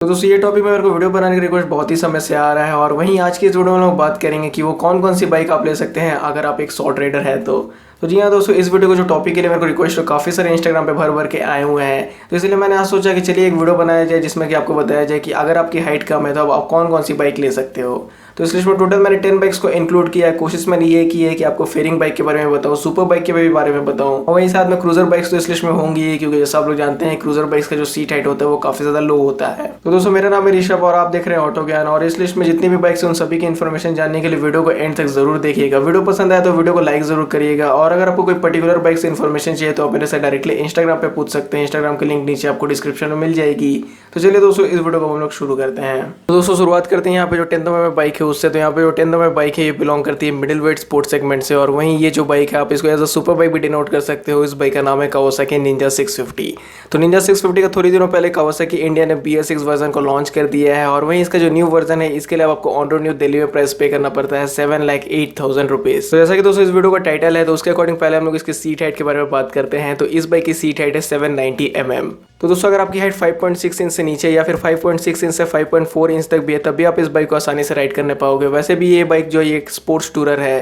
तो दोस्तों ये टॉपिक में मेरे को वीडियो बनाने का रिक्वेस्ट बहुत ही समय से आ रहा है और वहीं आज की इस वीडियो में लोग बात करेंगे कि वो कौन कौन सी बाइक आप ले सकते हैं अगर आप एक शॉर्ट राइडर है तो जी हाँ दोस्तों, इस वीडियो को जो टॉपिक के लिए मेरे को रिक्वेस्ट तो काफ़ी सारे इंस्टाग्राम पे भर भर के आए हुए हैं। तो इसलिए मैंने आज सोचा कि चलिए एक वीडियो बनाया जाए जिसमें कि आपको बताया जाए कि अगर आपकी हाइट कम है तो आप कौन कौन सी बाइक ले सकते हो। तो इस लिस्ट में टोटल मैंने 10 बाइक्स को इंक्लूड किया है। कोशिश मैंने ये की है कि आपको फेयरिंग बाइक के बारे में बताऊँ, सुपर बाइक के बारे में बताऊँ और वहीं साथ में क्रूजर बाइक्स तो इस लिस्ट में होंगी, क्योंकि जैसा आप लोग जानते हैं क्रूजर बाइक्स का जो सीट हाइट होता है वो काफी ज्यादा लो होता है। तो दोस्तों मेरा नाम है ऋषभ और आप देख रहे हैं ऑटो ज्ञान, और इस लिस्ट में जितनी भी बाइक्स हैं उन सभी की इन्फॉर्मेशन जानने के लिए वीडियो को एंड तक जरूर देखिएगा। वीडियो पसंद आया तो वीडियो को लाइक जरूर करिएगा, और अगर आपको कोई पर्टिकुलर बाइक से इन्फॉर्मेशन चाहिए तो आप मेरे से डायरेक्टली इंस्टाग्राम पे पूछ सकते हैं। इंस्टाग्राम की लिंक नीचे आपको डिस्क्रिप्शन में मिल जाएगी। तो चलिए दोस्तों इस वीडियो को हम लोग शुरू करते हैं। तो दोस्तों शुरुआत करते हैं यहाँ पे जो 10 नंबर बाइक है उससे। तो यहाँ पे जो 10 नंबर बाइक है ये बिलोंग करती है मिडिल वेट स्पोर्ट सेगमेंट से, और वहीं ये जो बाइक है आप इसको एज अ सुपर बाइक भी डिनोट कर सकते हो। इस बाइक का नाम है कावासाकी निंजा 650। तो निंजा 650 का थोड़ी दिनों पहले कावासाकी इंडिया ने BS6 वर्जन को लॉन्च कर दिया है, और वहीं इसका जो न्यू वर्जन है इसके लिए आपको ऑन रोड न्यू दिल्ली में प्राइस पे करना पड़ता है 7,08,000 रुपीज। तो जैसा कि दोस्तों इस वीडियो का टाइटल है तो उसके अकॉर्डिंग पहले हम लोग इसकी सीट हाइट के बारे में बात करते हैं। तो इस बाइक की सीट हाइट है 790 mm। तो दोस्तों अगर आपकी हाइट 5.6 इंच से नीचे या फिर 5.6 इंच से 5.4 इंच तक भी है तब भी आप इस बाइक को आसानी से राइड करने पाओगे। वैसे भी ये बाइक जो है एक स्पोर्ट्स टूरर है,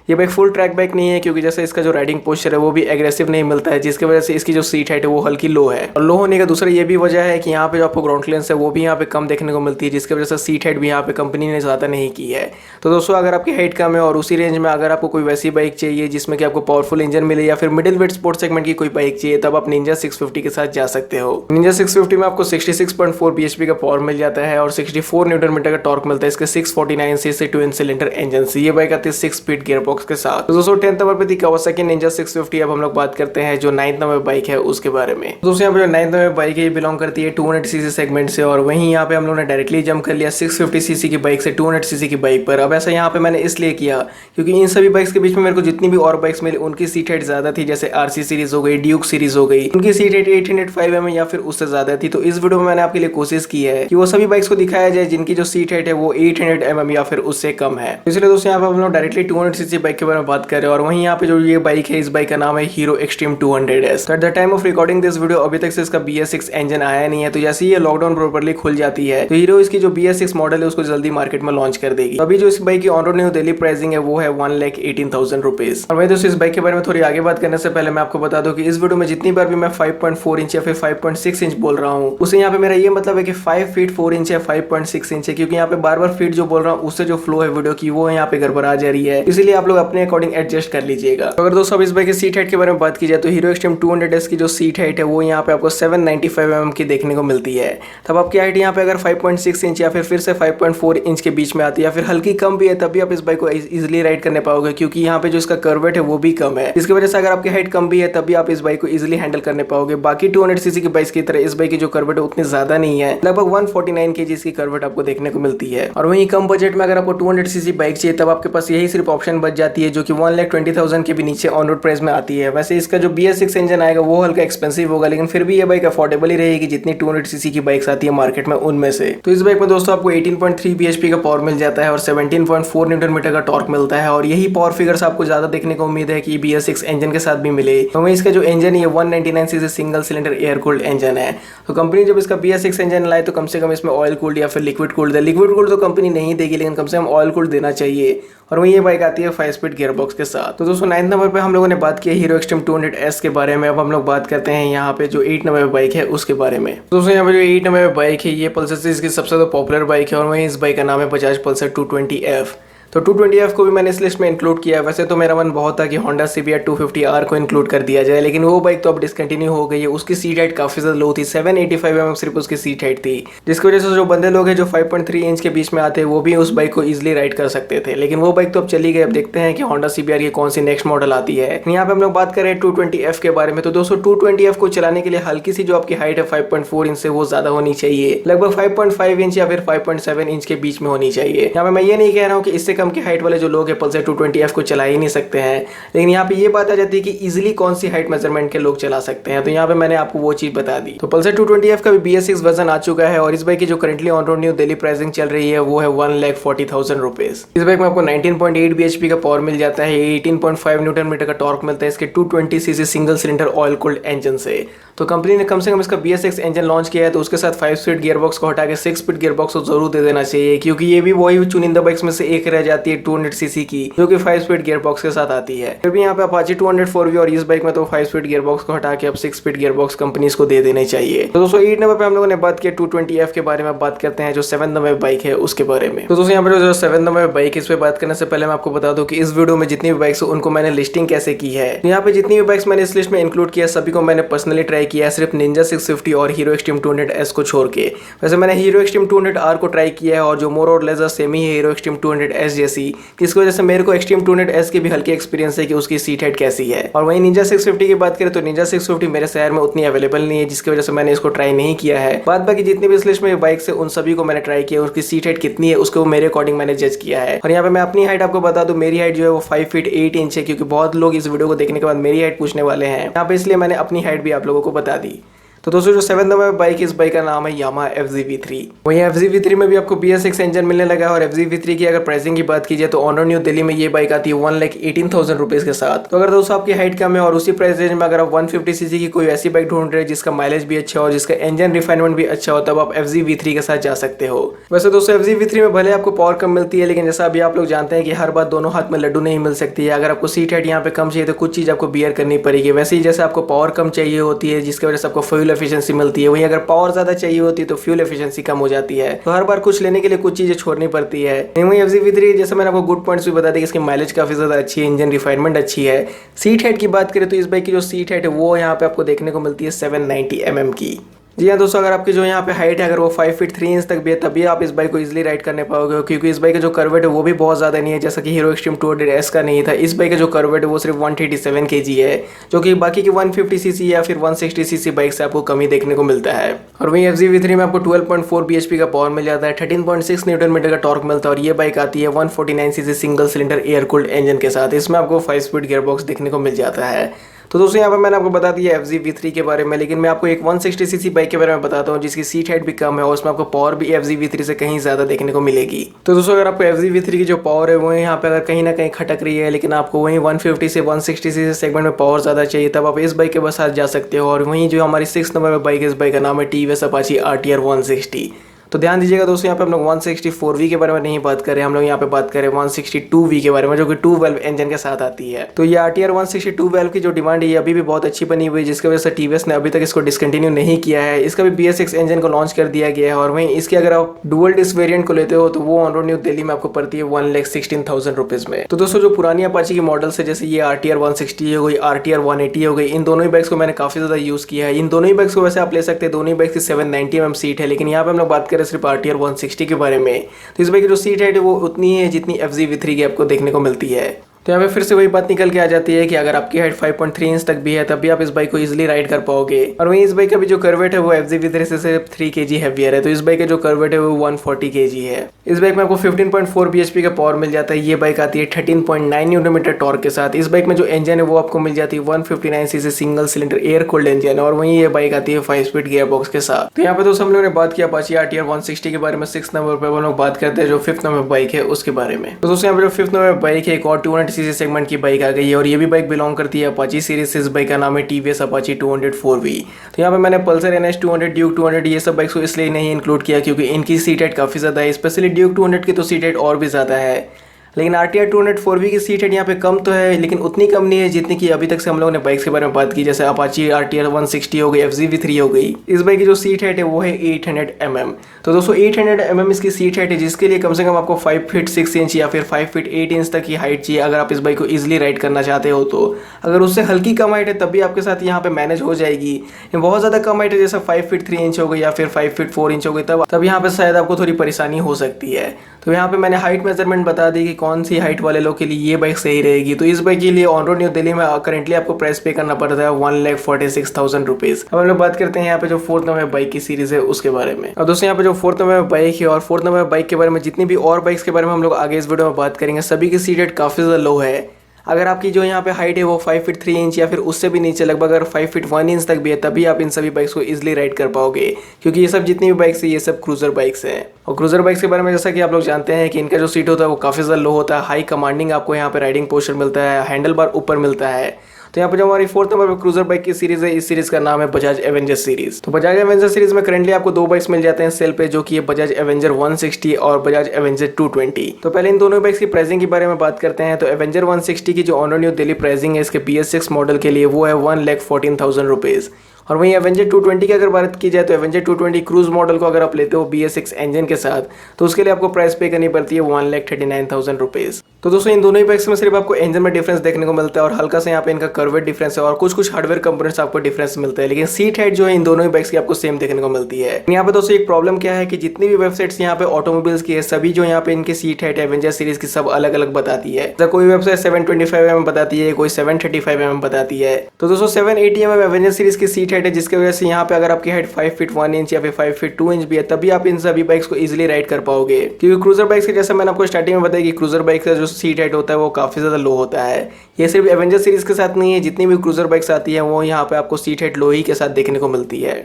ये बाइक फुल ट्रैक बाइक नहीं है, क्योंकि जैसे इसका जो राइडिंग पोस्चर है वो भी एग्रेसिव नहीं मिलता है, जिसकी वजह से इसकी जो सीट हाइट है वो हल्की लो है। और लो होने का दूसरा ये भी वजह है कि यहाँ पे जो आपको ग्राउंड क्लियरेंस है वो भी यहाँ पे कम देखने को मिलती है, जिसकी वजह से सीट हाइट भी यहाँ पे कंपनी ने ज़्यादा नहीं की है। तो दोस्तों अगर आपकी हाइट कम है और उसी रेंज में अगर आपको कोई वैसी बाइक चाहिए जिसमें कि आपको पावरफुल इंजन मिले या फिर मिडिल वेट स्पोर्ट सेगमेंट की कोई बाइक चाहिए तब आप निंजा 650 के साथ जा सकते हो। निंजा 650 में आपको 66.4 bhp का पावर मिल जाता है और 64 न्यूटन मीटर का टॉर्क मिलता है इसके 649 cc ट्विन सिलेंडर इंजन से। ये बाइक आती है 6 स्पीड गियर बॉक्स के साथ। तो दोस्तों 10th नंबर पे थी कावासाकी निंजा 650। अब हम लोग बात करते हैं जो 9th नंबर बाइक है उसके बारे में। दोस्तों यहाँ पे जो 9th नंबर बाइक है ये बिलोंग करती है 200 cc सेगमेंट से, और वहीं यहाँ पे हम लोगों ने डायरेक्टली जंप कर लिया 650 cc की बाइक से 200 cc की बाइक पर। अब ऐसा यहाँ पे मैंने इसलिए किया क्योंकि इन सभी बाइक्स के बीच में मेरे को जितनी भी और बाइक्स मिली उनकी सीट हाइट ज्यादा थी, जैसे RC सीरीज हो गई, ड्यूक सीरीज हो गई, उनकी सीट हाइट 805 mm या फिर उससे ज्यादा थी। तो इस वीडियो में मैंने आपके लिए कोशिश की है कि वो सभी बाइक्स को दिखाया जाए जिनकी जो सीट हाइट है वो 800 mm या फिर उससे कम है। इसलिए दोस्तों यहाँ पे हम लोग डायरेक्टली 200 cc बाइक के बारे में बात कर रहे हैं, और वहीं यहाँ पे जो ये बाइक है इस बाइक का नाम है hero extreme 200S। At the time of recording this video अभी तक से इसका BS6 इंजन आया नहीं है, तो जैसे ही ये लॉकडाउन प्रॉपर्ली खुल जाती है तो हीरो इसकी जो BS6 मॉडल है उसको जल्दी मार्केट में लॉन्च कर देगी। अभी जो इस बाइक की on road new Delhi pricing है वो है 1,18,000 रुपीज। और वही दोस्तों इस बाइक के बारे में थोड़ी आगे बात करने से पहले मैं आपको बता दूं कि इस वीडियो में जितनी बार भी मैं 5.4 इंच या फिर 5.6 इंच बोल रहा हूँ उसे यहाँ पे मेरा ये मतलब है कि 5 फीट 4 इंच या 5.6 इंच है, क्योंकि यहाँ पे बार बार फीट जो बोल रहा हूँ उससे जो फ्लो है वीडियो की वो यहाँ पे गड़बड़ा जा रही है, इसीलिए आप लोग अपने अकॉर्डिंग एडजस्ट कर लीजिएगा। अगर दोस्तों इस बाइक की सीट हाइट के बारे में बात की जाए तो हीरो एक्सट्रीम 200S की जो सीट हाइट है वो यहाँ पे आपको 795 mm की देखने को मिलती है। तब आपकी हाइट यहाँ पे अगर 5.6 इंच या फिर से 5.4 इंच के बीच में आती है या फिर हल्की कम भी है तब भी आप इस बाइक को इजिली राइड करने पाओगे, क्योंकि यहाँ पे जो इसका कर्वेट है वो भी कम है, इसकी वजह से अगर आपकी हाइट कम भी है तब भी आप इस बाइक को इजिली हैंडल करने पाओगे। बाकी 200 cc की बाइक की तरह इस बाइक की जो कर्वेट है उतनी ज्यादा नहीं है, लगभग 149 kg की कर्वेट आपको देखने को मिलती है। और वहीं कम बजट में अगर आपको 200 cc बाइक चाहिए तब आपके पास यही सिर्फ ऑप्शन बच जाती है जो कि 1,20,000 के भी नीचे ऑन रोड प्राइस में आती है। वैसे इसका जो BS6 इंजन आएगा वो हल्का एक्सपेंसिव होगा, लेकिन फिर भी ये बाइक अफोर्डेबल ही रहेगी जितनी 200 cc की बाइक्स आती है मार्केट में उनमें से। तो इस बाइक में दोस्तों आपको 18.3 bhp का पावर मिल जाता है और 17.4 न्यूटन मीटर का टॉर्क मिलता है, और यही पावर फिगर्स आपको ज्यादा देखने को उम्मीद है कि BS6 इंजन के साथ भी मिले। तो वहीं इसका जो इंजन है 199 cc single cylinder air cooled engine है। तो कंपनी जब इसका BS6 इंजन लाए तो कम से कम इसमें ऑयल कूल्ड या फिर लिक्विड कूल्ड है। लिक्विड कूल्ड तो कंपनी नहीं देगी, लेकिन कम से कम ऑयल कूल्ड देना चाहिए। और वहीं ये बाइक आती है 5 स्पीड गियर बॉक्स के साथ। तो दोस्तों 9th नंबर पे हम लोगों ने बात की हीरो एक्सट्रीम 200S के बारे में। अब हम लोग बात करते हैं यहाँ पे जो 8 नंबर बाइक है उसके बारे में। दोस्तों यहाँ पे जो 8 नंबर बाइक है ये पल्सर से इसकी सबसे ज्यादा पॉपुलर बाइक है, और वहीं इस बाइक का नाम है बजाज पल्सर 220F। तो 220F को भी मैंने इस लिस्ट में इंक्लूड किया। वैसे तो मेरा मन बहुत था कि होंडा CBR 250R को इंक्लूड कर दिया जाए, लेकिन वो बाइक तो अब डिसकंटिन्यू हो गई है। उसकी सीट हाइट काफी ज्यादा लो थी, 785 mm सिर्फ उसकी सीट हाइट थी, जिसकी वजह से जो बंदे लोग हैं जो 5.3 इंच के बीच में आते हैं वो भी उस बाइक को इजिली राइड कर सकते थे, लेकिन वो बाइक तो अब चली गई। अब देखते हैं कि होंडा CBR की कौन सी नेक्स्ट मॉडल आती है। यहाँ पे हम लोग बात कर रहे हैं 220F के बारे में। तो दोस्तों 220F को चलाने के लिए हल्की सी जो आपकी हाइट है 5.4 इंच से वो ज्यादा होनी चाहिए, लगभग 5.5 इंच या फिर 5.7 इंच के बीच में होनी चाहिए। यहाँ पे मैं ये नहीं कह रहा हूँ कि इससे कम की हाइट वाले जो लोग हैं पल्सर 220F को चला ही नहीं सकते हैं। लेकिन यहाँ पे ये बात आ जाती है कि इजीली कौन सी हाइट मेजरमेंट के लोग चला सकते हैं, तो यहाँ पे मैंने आपको वो चीज बता दी। तो पल्सर 220F का भी BS6 वर्जन आ चुका है और इस बाइक की जो currently on road new Delhi pricing चल रही है वो है 1,40,000 रुपीज। इस बाइक में आपको 19.8 bhp का पावर मिल जाता है, 18.5 न्यूटन मीटर का टॉर्क मिलता है इसके 220cc single cylinder oil cooled engine से। तो कंपनी ने कम से कम इसका BS6 इंजन लॉन्च किया है, तो उसके साथ 5 स्पीड गियरबॉक्स को हटा के 6 स्पीड गियरबॉक्स को जरूर दे देना चाहिए, क्योंकि ये भी वही चुनिंदा बाइक्स में से एक रह जाती है 200cc की जो कि 5 स्पीड गियरबॉक्स के साथ आती है। फिर भी यहाँ पे अपाचे 204V और इस बाइक में तो 5 स्पीड गियरबॉक्स को हटा के अब 6 स्पीड गियरबॉक्स कंपनीज को दे देने चाहिए। तो दोस्तों 8 नंबर पे हम लोगों ने बात किया 220F के बारे में, बात करते हैं जो 7 नंबर बाइक है उसके बारे में। तो दोस्तों यहाँ पे जो 7 नंबर बाइक है इस पे बात करने से पहले मैं आपको बता दूं कि इस वीडियो में जितनी भी बाइक्स है उनको मैंने लिस्टिंग कैसे की है। यहाँ पे जितनी भी बाइक्स मैंने इस लिस्ट में इंक्लूड किया सभी को मैंने पर्सनली ट्राई किया है, सिर्फ निंजा 650 और हीरो एक्सट्रीम 200S को छोड़ के। वैसे मैंने हीरो एक्सट्रीम 200R को ट्राई किया है और जो मोर और लेस सेम ही है हीरो एक्सट्रीम 200S जैसी, जिसकी वजह से मेरे को एक्सट्रीम 200S की भी हल्की एक्सपीरियंस है कि उसकी सीट हाइट कैसी है। और वहीं निंजा 650 की बात करें तो निंजा 650 मेरे शहर में उतनी अवेलेबल नहीं है, जिसकी वजह से मैंने इसको ट्राई नहीं किया है। बाद बाकी जितनी भी इस लिस्ट में बाइक्स है उन सभी को मैंने ट्राई किया, उसकी सीट हाइट कितनी है उसको मेरे अकॉर्डिंग मैंने जज किया है। और यहाँ पे मैं अपनी हाइट आपको बता दूं, मेरी हाइट जो है वो 5 फीट 8 इंच है, क्योंकि बहुत लोग इस वीडियो को देखने के बाद मेरी हाइट पूछने वाले हैं यहाँ पे, इसलिए मैंने अपनी हाइट भी आप लोगों को बता दी। तो दोस्तों जो 7 नंबर बाइक इस बाइक का नाम है यामाहा FZV3। वहीं FZV3 में भी आपको BS6 इंजन मिलने लगा है और FZV3 की अगर प्राइसिंग की बात की जाए तो ऑन रोड न्यू दिल्ली में ये बाइक आती है 1,18,000 रुपीज के साथ। तो अगर दोस्तों आपकी हाइट कम है और उसी प्राइस रेंज में अगर आप 150cc की कोई ऐसी बाइक ढूंढ रहे हैं जिसका माइलेज भी अच्छा हो, जिसका इंजन रिफाइनमेंट भी अच्छा हो, तब आप FZV3 के साथ जा सकते हो। वैसे दोस्तों FZV3 में भले आपको पावर कम मिलती है, लेकिन जैसा अभी आप लोग जानते हैं कि हर बात दोनों हाथ में लड्डू नहीं मिल सकती है। अगर आपको सीट हाइट यहाँ पे कम चाहिए तो कुछ चीज आपको बियर करनी पड़ेगी। वैसे ही जैसे आपको पावर कम चाहिए होती है जिसकी वजह से आपको फ्यूल एफिशिएंसी मिलती है, वहीं अगर पावर ज्यादा चाहिए होती है तो फ्यूल एफिशिएंसी कम हो जाती है। तो हर बार कुछ लेने के लिए कुछ चीजें छोड़नी पड़ती है। वहीं FZV3 जैसे मैंने आपको गुड पॉइंट्स भी बता दिए कि इसकी माइलेज काफी ज्यादा अच्छी है, इंजन रिफाइनमेंट अच्छी है। सीट हाइट की बात करें तो इस बाइक की जो सीट हाइट है वो यहाँ पे आपको देखने को मिलती है 790 mm की। जी हाँ दोस्तों, अगर आपकी जो यहाँ पे हाइट है अगर वो 5 फीट 3 इंच तक भी है तभी आप इस बाइक को इजीली राइड करने पाओगे, क्योंकि इस बाइक का जो कर्वेट है वो भी बहुत ज़्यादा नहीं है जैसा कि हीरो एक्सट्रीम 200S का नहीं था। इस बाइक का जो कर्वेट है वो सिर्फ 137 kg है, जो कि बाकी की 150cc या फिर 160cc बाइक से आपको कमी देखने को मिलता है। और वहीं FZV3 में आपको 12.4 bhp का पावर मिल जाता है, 13.6 न्यूटन मीटर का टॉर्क मिलता है और ये बाइक आती है 149cc single cylinder air cooled engine के साथ। इसमें आपको 5 स्पीड गियरबॉक्स देखने को मिल जाता है। तो दोस्तों यहाँ पर मैंने आपको बता दिया FZV3 के बारे में, लेकिन मैं आपको एक 160cc बाइक के बारे में बताता हूँ जिसकी सीट हाइट भी कम है और उसमें आपको पावर भी FZV3 से कहीं ज़्यादा देखने को मिलेगी। तो दोस्तों अगर आपको FZV3 की जो पावर है वो यहाँ पे अगर कहीं ना कहीं खटक रही है, लेकिन आपको वहीं 150 से 160cc सेगमेंट में पावर ज़्यादा चाहिए, तब आप इस बाइक के साथ जा सकते हो। और वहीं जो हमारी 6 नंबर में बाइक है, इस बाइक का नाम है TVS Apache RTR 160। तो ध्यान दीजिएगा दोस्तों, यहाँ पे हम लोग 164V के बारे में नहीं बात कर रहे हैं, हम लोग यहाँ पे बात कर रहे हैं 162V के बारे में, जो कि 2 वाल्व इंजन के साथ आती है। तो ये RTR 162 वाल्व की जो डिमांड है ये अभी भी बहुत अच्छी बनी हुई है, जिसकी वजह से TVS ने अभी तक इसको डिसकंटिन्यू नहीं किया है। इसका भी BS6 इंजन को लॉन्च कर दिया गया है। और वहीं इसके अगर आप डुअल डिस्क वेरिएंट को लेते हो तो वो ऑन रोड न्यू दिल्ली में आपको पड़ती है 1,16,000 रुपीज में। तो दोस्तों जो पुरानी अपाची की मॉडल्स है जैसे ये RTR 160 हो गई, RTR 180 हो गई, इन दोनों ही बाइक्स को मैंने काफी ज्यादा यूज किया है। इन दोनों ही बाइक्स को वैसे आप ले सकते हैं, दोनों ही बाइक्स की 790 mm सीट है, लेकिन यहाँ पे हम लोग बात करें सिर्फ RTR 160 के बारे में। तो इस बाइक की जो सीट है वो उतनी है जितनी FZV3 की आपको देखने को मिलती है। तो यहाँ पे फिर से वही बात निकल के आ जाती है कि अगर आपकी हाइट 5.3 इंच तक भी है तब भी आप इस बाइक को इजीली राइड कर पाओगे। और वहीं इस बाइक का भी जो कर्वेट है वो FZV3 से सिर्फ 3 kg हैवियर है, तो इस बाइक का जो कर्वेट है वो 140 kg है। इस बाइक में आपको 15.4 bhp का पावर मिल जाता है। ये बाइक आती है 13.9 न्यूटन मीटर टॉर्क के साथ। इस बाइक में जो इंजन है वो आपको मिल जाती है 159cc single cylinder air cooled engine, और वहीं ये बाइक आती है 5 स्पीड गियर बॉक्स के साथ। तो यहाँ पे दोस्तों हम लोगों ने बात किया अपाची RTR 160 के बारे में। 6 नंबर पर हम लोग बात करते हैं जो 5th नंबर बाइक है उसके बारे में। तो दोस्तों यहाँ पे जो 5th नंबर बाइक है एक और 200cc सेगमेंट की बाइक आ गई है और ये भी बाइक बिलोंग करती है अपाची सीरीज से। इस बाइक का नाम है TVS Apache 204V। तो यहाँ पे मैंने पल्सर NS 200, ड्यूक 200 ये सब बाइक्स को इसलिए नहीं इंक्लूड किया क्योंकि इनकी सीट हाइट काफी ज्यादा है, स्पेशली ड्यूक 200 की तो सीट हाइट और भी ज्यादा है। लेकिन RTR 204V की सीट हाइट यहाँ पे कम तो है, लेकिन उतनी कम नहीं है जितनी कि अभी तक से हम लोगों ने बाइक्स के बारे में बात की, जैसे अपाची RTR 160 हो गई, FZV3 हो गई। इस बाइक की जो सीट हाइट है वो है 800 mm। तो दोस्तों 800 mm इसकी सीट हाइट है, जिसके लिए कम से कम आपको 5 फीट 6 इंच या फिर 5 फीट 8 इंच तक की हाइट चाहिए अगर आप इस बाइक को इजिली राइड करना चाहते हो। तो अगर उससे हल्की कम हाइट है तब भी आपके साथ यहाँ पे मैनेज हो जाएगी। बहुत ज़्यादा कम हाइट है जैसे 5 फीट 3 इंच हो गई या फिर 5 फीट 4 इंच हो गई, तब यहाँ पे शायद आपको थोड़ी परेशानी हो सकती है। तो तो यहाँ पे मैंने हाइट मेजरमेंट बता दी कि कौन सी हाइट वाले लोग के लिए ये बाइक सही रहेगी। तो इस बाइक के लिए ऑन रोड न्यू दिल्ली में करेंटली आपको प्राइस पे करना पड़ता है 1,46,000 रुपीज। अब हम लोग बात करते हैं यहाँ पे जो 4th नंबर बाइक की सीरीज है उसके बारे में। अब दोस्तों यहाँ पे जो 4th नंबर बाइक है और 4th नंबर बाइक के बारे में जितनी भी और बाइक्स के बारे में हम लोग आगे इस वीडियो में बात करेंगे, सभी की सीट रेट काफी ज्यादा लो है। अगर आपकी जो यहाँ पे हाइट है वो 5 फीट 3 इंच या फिर उससे भी नीचे लगभग अगर 5 फीट 1 इंच तक भी है, तभी आप इन सभी बाइक्स को इजीली राइड कर पाओगे, क्योंकि ये सब जितनी भी बाइक्स है ये सब क्रूजर बाइक्स हैं। और क्रूजर बाइक्स के बारे में जैसा कि आप लोग जानते हैं कि इनका जो सीट होता है वो काफी ज्यादा लो होता है, हाई कमांडिंग आपको यहाँ पे राइडिंग पोस्चर मिलता है, हैंडल बार ऊपर मिलता है। तो यहाँ पे जो हमारी 4th नंबर पे क्रूजर बाइक की सीरीज है, इस सीरीज का नाम है बजाज एवेंजर सीरीज। तो बजाज एवेंजर सीरीज में करंटली आपको 2 बाइक्स मिल जाते हैं सेल पे, जो कि है बजाज एवेंजर 160 और बजाज एवेंजर 220। तो पहले इन दोनों बाइक्स की प्राइसिंग के बारे में बात करते हैं। तो एवेंजर 160 की जो on road new Delhi pricing है इसके BS6 मॉडल के लिए वो है 1,14,000 रुपीज। और वहीं एवेंजर 220 की अगर बात की जाए तो एवेंजर 220 क्रूज मॉडल को अगर आप लेते हो BS6 इंजन के साथ, तो उसके लिए आपको प्राइस पे करनी पड़ती है 1,39,000 रुपीज। तो दोस्तों इन दोनों ही बाइक्स में सिर्फ आपको इंजन में डिफरेंस देखने को मिलता है और हल्का सा यहाँ पे इनका कर्वेट डिफरेंस है और कुछ हार्डवेयर कंपोनेंट्स आपको डिफरेंस मिलता है, लेकिन सीट हाइट जो है इन दोनों ही बाइक्स की आपको सेम देखने को मिलती है। यहाँ पे दोस्तों एक प्रॉब्लम क्या है कि जितनी भी वेबसाइट्स यहाँ पे ऑटोमोबाइल्स की है, सभी जो यहाँ पे इनकी सीट हाइट एवेंजर सीरीज की सब अलग अलग बताती है। तो कोई वेबसाइट 725 mm बताती है, कोई 735 mm बताती है। तो दोस्तों 780 mm एवेंजर सीरीज की सीट हाइट है, जिसकी वजह से यहाँ पे अगर आपकी हाइट 5 फीट 1 इंच या फिर 5 फीट 2 इंच भी है, तभी आप इन सभी बाइक्स को इजीली राइड कर पाओगे। क्योंकि क्रूजर बाइक्स के जैसे मैंने आपको स्टार्टिंग में बताया कि क्रूजर बाइक का जो सीट हाइट होता है वो काफी ज्यादा लो होता है। ये सिर्फ एवेंजर सीरीज के साथ नहीं है, जितनी भी क्रूजर बाइक्स आती है वो यहाँ पे आपको सीट हाइट लो ही के साथ देखने को मिलती है।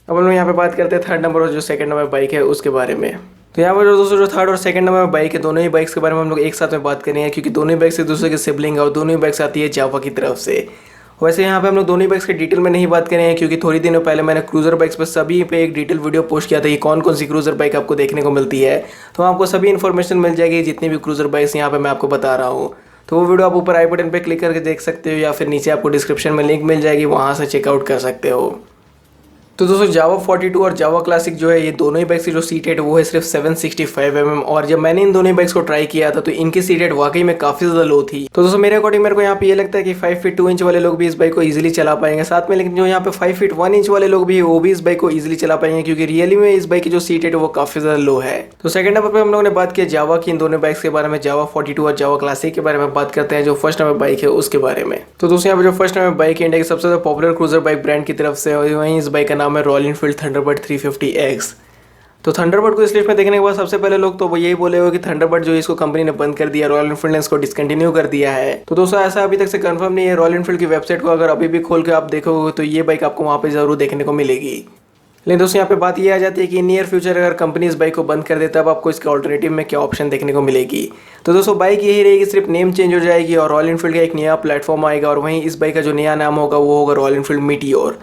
अब हम लोग यहाँ पे बात करते हैं 3rd नंबर और जो 2nd नंबर बाइक है उसके बारे में। तो यहाँ पर दोस्तों जो 3rd और 2nd नंबर बाइक है, दोनों ही बाइक्स के बारे में हम लोग एक साथ में बात करेंगे, क्योंकि दोनों ही बाइक्स एक दूसरे के सिबलिंग है और दोनों ही बाइक्स आती है जावा की तरफ से। वैसे यहाँ पे हम लोग दोनों ही बाइक्स के डिटेल में नहीं बात करेंगे, क्योंकि थोड़ी दिनों पहले मैंने क्रूजर बाइक्स पर सभी पे एक डिटेल वीडियो पोस्ट किया था कि कौन कौन सी क्रूजर बाइक आपको देखने को मिलती है। तो आपको सभी इन्फॉर्मेशन मिल जाएगी जितनी भी क्रूजर बाइक्स यहाँ पे मैं आपको बता रहा हूँ। तो वो वीडियो आप ऊपर आई बटन पे क्लिक करके देख सकते हो या फिर नीचे आपको डिस्क्रिप्शन में लिंक मिल जाएगी, वहाँ से चेकआउट कर सकते हो। तो दोस्तों जावा 42 और जावा क्लासिक जो है, ये दोनों ही बाइक्स की जो सीट हाइट वो है सिर्फ 765 mm। और जब मैंने इन दोनों ही बाइक्स को ट्राई किया था तो इनकी सीट हाइट वाकई में काफी ज्यादा लो थी। तो दोस्तों मेरे अकॉर्डिंग मेरे को यहाँ पे ये लगता है कि 5 फीट 2 इंच वाले लोग भी इस बाइक को इजीली चला पाएंगे साथ में, लेकिन जो यहाँ पे 5 फीट 1 इंच वाले लोग भी वो भी इस बाइक को इजीली चला पाएंगे, क्योंकि रियली में इस बाइक की जो सीट हाइट वो काफी ज्यादा लो है। तो 2nd नंबर पर हम लोगों ने बात किया जावा की इन दोनों बाइक्स के बारे में, जावा 42 और जावा क्लासिक के बारे में बात करते हैं जो 1st नंबर बाइक है उसके बारे में। तो दोस्तों यहाँ पे जो 1st नंबर बाइक है इंडिया की सबसे ज्यादा पॉपुलर क्रूजर बाइक ब्रांड की तरफ से, और वहीं इस बाइक का नाम है रॉयल एनफील्ड थंडरबर्ड 350X। तो थंडरबर्ड को इस लिस्ट में देखने के बाद सबसे पहले लोग तो वो यही बोले हो कि थंडरबर्ड जो इसको कंपनी ने बंद कर दिया, रॉयल एनफील्ड ने इसको डिसकंटिन्यू कर दिया है। तो दोस्तों ऐसा अभी तक से कंफर्म नहीं है। रॉयल एनफील्ड की वेबसाइट को अगर अभी भी खोल के आप देखोगे तो ये बाइक आपको वहाँ पे जरूर देखने को मिलेगी। लेकिन दोस्तों यहाँ पे बात ये आ जाती है कि नियर फ्यूचर अगर कंपनी इस बाइक को बंद कर दे तब आपको इसके ऑल्टरनेटिव में क्या ऑप्शन देखने को मिलेगी। तो दोस्तों बाइक यही रहेगी, सिर्फ नेम चेंज हो जाएगी और रॉयल एनफील्ड का एक नया प्लेटफॉर्म आएगा और वहीं इस बाइक का जो नया नाम होगा वो होगा रॉयल एनफील्ड मीटियोर।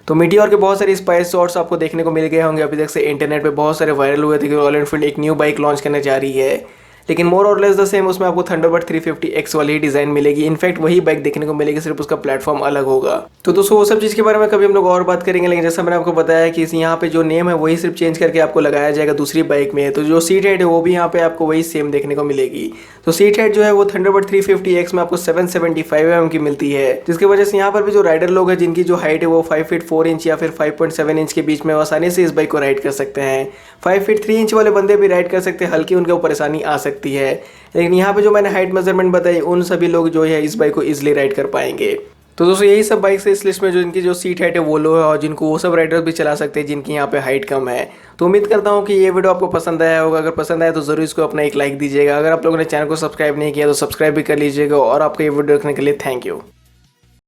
तो मीटियोर के बहुत सारे स्पाइस शॉट्स आपको देखने को मिल गए होंगे अभी तक से, इंटरनेट पे बहुत सारे वायरल हुए थे कि रॉयल एनफील्ड एक न्यू बाइक लॉन्च करने जा रही है, लेकिन मोर और लेस द सेम उसमें आपको थंडरबर्ड 350X वाली ही डिजाइन मिलेगी। इनफैक्ट वही बाइक देखने को मिलेगी, सिर्फ उसका प्लेटफॉर्म अलग होगा। तो दोस्तों वो सब चीज़ के बारे में कभी हम लोग और बात करेंगे, लेकिन जैसा मैंने आपको बताया कि यहाँ पे जो नेम है वही सिर्फ चेंज करके आपको लगाया जाएगा दूसरी बाइक में। तो जो सीट हाइट है वो भी यहाँ पे आपको वही सेम देखने को मिलेगी। तो सीट हाइट जो है वो थंडरबर्ड 350X में आपको 775 mm की मिलती है, जिसकी वजह से यहाँ पर भी जो राइडर लोग हैं जिनकी जो हाइट है वो 5 फीट 4 इंच या फिर 5.7 इंच के बीच में आसानी से इस बाइक को राइड कर सकते हैं। 5 फीट 3 इंच वाले बंदे भी राइड कर सकते हैं, हल्की उनके ऊपर परेशानी आ सकती है, लेकिन यहाँ पे जो मैंने हाइट मेजरमेंट बताई उन सभी लोग जो है इस बाइक को इजीली राइड कर पाएंगे। तो दोस्तों यही सब बाइक्स है इस लिस्ट में जो इनकी जो सीट हाइट है वो लो है और जिनको वो सब राइडर्स भी चला सकते हैं जिनकी यहाँ पे हाइट कम है। तो उम्मीद करता हूँ कि ये वीडियो आपको पसंद आया होगा। अगर पसंद आया तो जरूर इसको अपना एक लाइक दीजिएगा। अगर आप लोगों ने चैनल को सब्सक्राइब नहीं किया तो सब्सक्राइब भी कर लीजिएगा। और आपको ये वीडियो देखने के लिए थैंक यू।